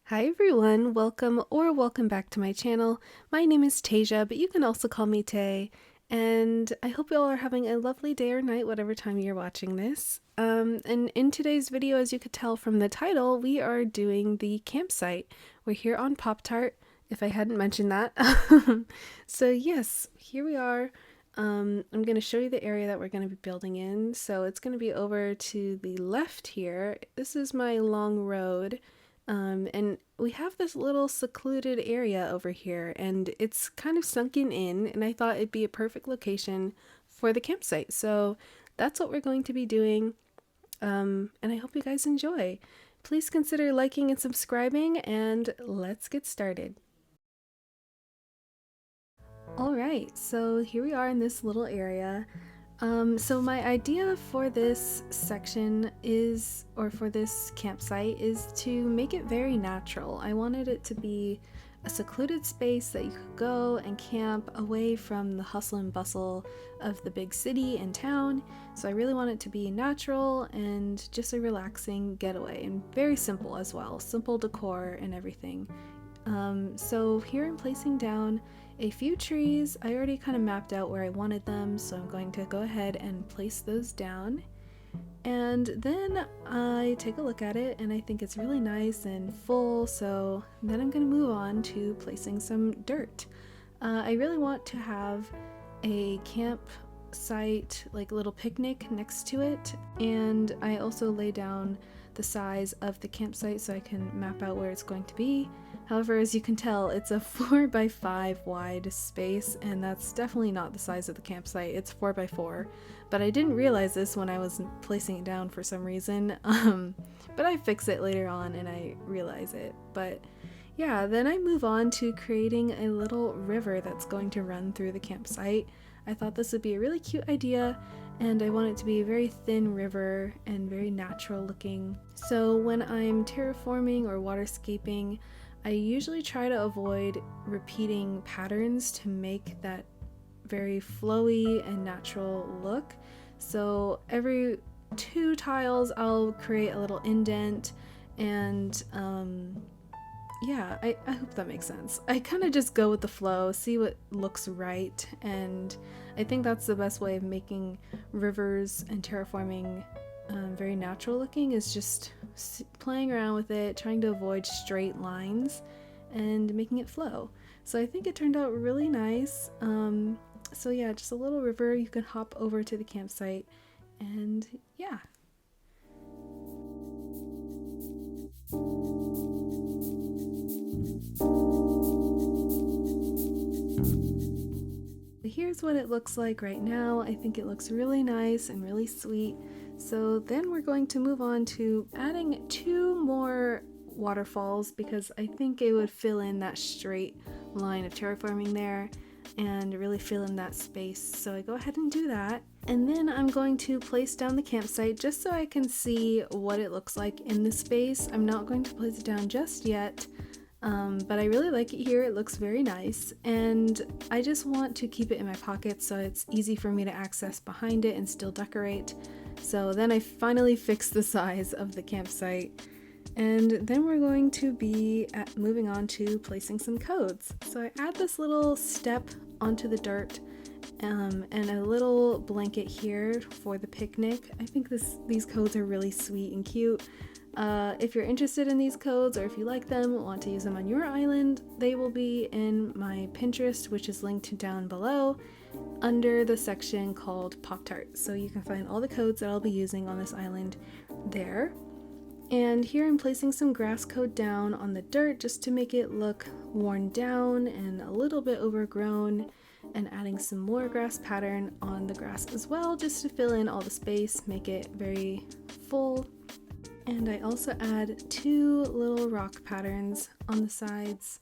Hi everyone, welcome back to my channel. My name is Tasia, but you can also call me Tay, and I hope you all are having a lovely day or night, whatever time you're watching this. And in today's video, as you could tell from the title, we are doing the campsite. We're here on Poptart, if I hadn't mentioned that. So yes, here we are. I'm going to show you the area that we're going to be building in. So it's going to be over to the left here. This is my long road. And we have this little secluded area over here, and it's kind of sunken in, and I thought it'd be a perfect location for the campsite. So that's what we're going to be doing, and I hope you guys enjoy. Please consider liking and subscribing, and let's get started. Alright, so here we are in this little area. So my idea for this section is, or for this campsite, is to make it very natural. I wanted it to be a secluded space that you could go and camp away from the hustle and bustle of the big city and town. So I really want it to be natural and just a relaxing getaway, and very simple as well. Simple decor and everything. So here I'm placing down a few trees. I already kind of mapped out where I wanted them, so I'm going to go ahead and place those down. And then I take a look at it and I think it's really nice and full, so then I'm going to move on to placing some dirt. I really want to have a campsite, like a little picnic next to it, and I also lay down the size of the campsite so I can map out where it's going to be. However, as you can tell, it's a 4x5 wide space, and that's definitely not the size of the campsite. It's 4x4, but I didn't realize this when I was placing it down for some reason. But I fix it later on and I realize it. But yeah, then I move on to creating a little river that's going to run through the campsite. I thought this would be a really cute idea, and I want it to be a very thin river and very natural looking. So when I'm terraforming or waterscaping, I usually try to avoid repeating patterns to make that very flowy and natural look. So every 2 tiles I'll create a little indent, and yeah, I hope that makes sense. I kind of just go with the flow, see what looks right, and I think that's the best way of making rivers and terraforming very natural looking, is just playing around with it, trying to avoid straight lines and making it flow. So I think it turned out really nice. So yeah, just a little river you can hop over to the campsite, and yeah. Here's what it looks like right now. I think it looks really nice and really sweet. So then we're going to move on to adding 2 more waterfalls, because I think it would fill in that straight line of terraforming there and really fill in that space. So I go ahead and do that. And then I'm going to place down the campsite just so I can see what it looks like in the space. I'm not going to place it down just yet. But I really like it here. It looks very nice, and I just want to keep it in my pocket so it's easy for me to access behind it and still decorate. So then I finally fixed the size of the campsite, and then we're going to be moving on to placing some codes. So I add this little step onto the dirt, and a little blanket here for the picnic. I think these codes are really sweet and cute. If you're interested in these codes, or if you like them, want to use them on your island, they will be in my Pinterest, which is linked down below under the section called Poptart. So you can find all the codes that I'll be using on this island there. And here I'm placing some grass code down on the dirt just to make it look worn down and a little bit overgrown, and adding some more grass pattern on the grass as well, just to fill in all the space, make it very full. And I also add 2 little rock patterns on the sides,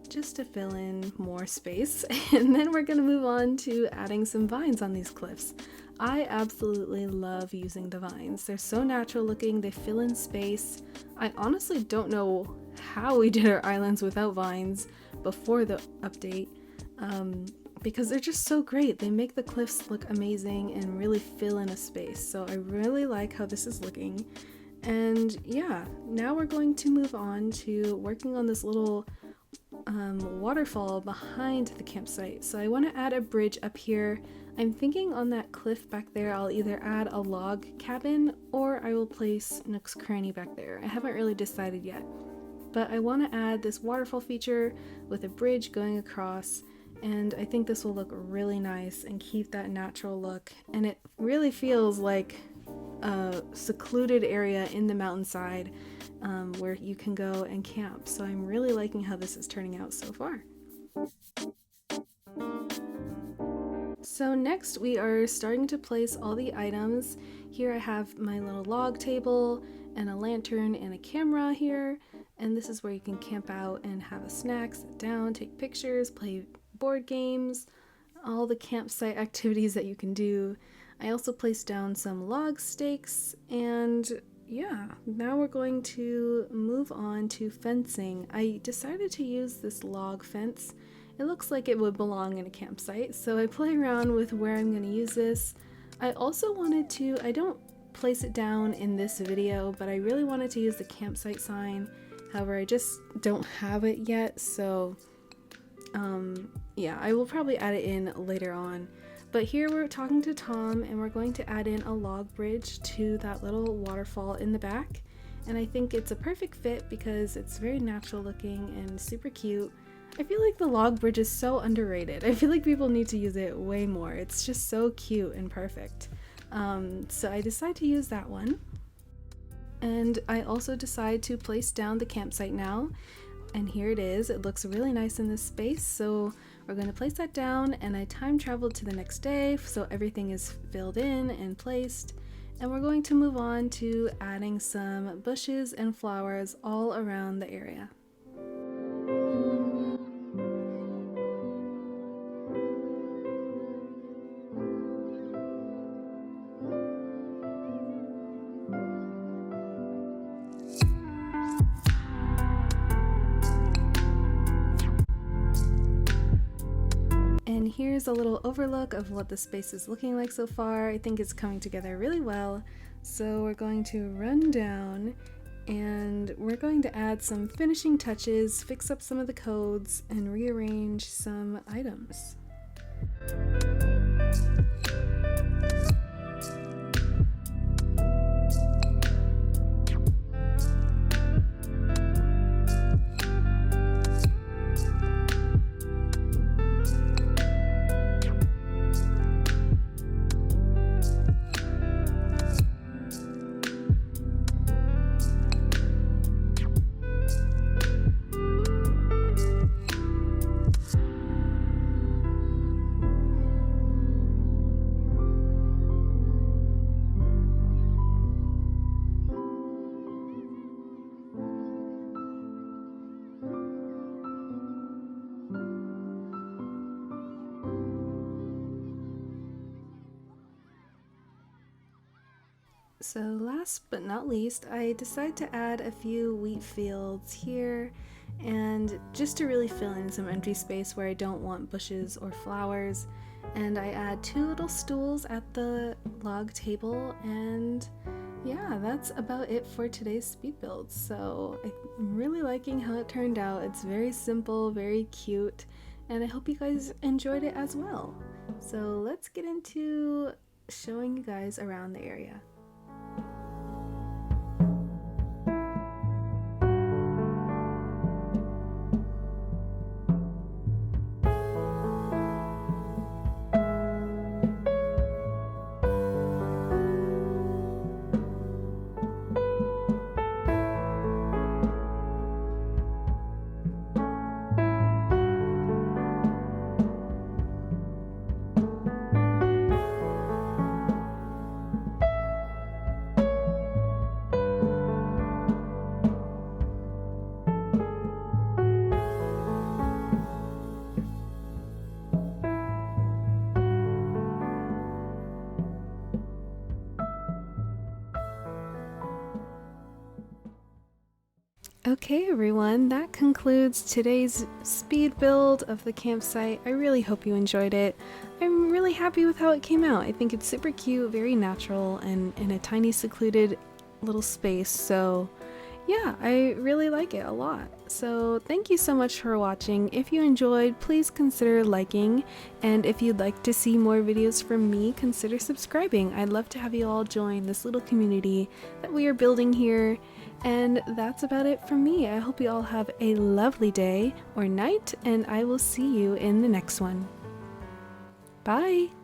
just to fill in more space. And then we're going to move on to adding some vines on these cliffs. I absolutely love using the vines. They're so natural looking, they fill in space. I honestly don't know how we did our islands without vines before the update. Because they're just so great. They make the cliffs look amazing and really fill in a space. So I really like how this is looking. And yeah, now we're going to move on to working on this little waterfall behind the campsite. So I want to add a bridge up here. I'm thinking on that cliff back there I'll either add a log cabin or I will place Nook's Cranny back there. I haven't really decided yet, but I want to add this waterfall feature with a bridge going across, and I think this will look really nice and keep that natural look, and it really feels like a secluded area in the mountainside where you can go and camp. So I'm really liking how this is turning out so far. So next we are starting to place all the items. Here I have my little log table and a lantern and a camera here, and this is where you can camp out and have a snack, sit down, take pictures, play board games, all the campsite activities that you can do. I also placed down some log stakes, and yeah, now we're going to move on to fencing. I decided to use this log fence. It looks like it would belong in a campsite, so I play around with where I'm going to use this. I also wanted to, I don't place it down in this video, but I really wanted to use the campsite sign. However, I just don't have it yet, so yeah, I will probably add it in later on. But here we're talking to Tom, and we're going to add in a log bridge to that little waterfall in the back. And I think it's a perfect fit because it's very natural looking and super cute. I feel like the log bridge is so underrated. I feel like people need to use it way more. It's just so cute and perfect. So I decided to use that one. And I also decide to place down the campsite now. And here it is. It looks really nice in this space. So we're going to place that down, and I time traveled to the next day so everything is filled in and placed. And we're going to move on to adding some bushes and flowers all around the area. And here's a little overlook of what the space is looking like so far. I think it's coming together really well. So we're going to run down and we're going to add some finishing touches, fix up some of the codes, and rearrange some items. So last but not least, I decided to add a few wheat fields here, and just to really fill in some empty space where I don't want bushes or flowers. And I add 2 little stools at the log table, and yeah, that's about it for today's speed build. So I'm really liking how it turned out. It's very simple, very cute, and I hope you guys enjoyed it as well. So let's get into showing you guys around the area. Okay everyone, that concludes today's speed build of the campsite. I really hope you enjoyed it. I'm really happy with how it came out. I think it's super cute, very natural, and in a tiny secluded little space. So yeah, I really like it a lot. So thank you so much for watching. If you enjoyed, please consider liking, and if you'd like to see more videos from me, consider subscribing. I'd love to have you all join this little community that we are building here. And that's about it from me. I hope you all have a lovely day or night, and I will see you in the next one. Bye!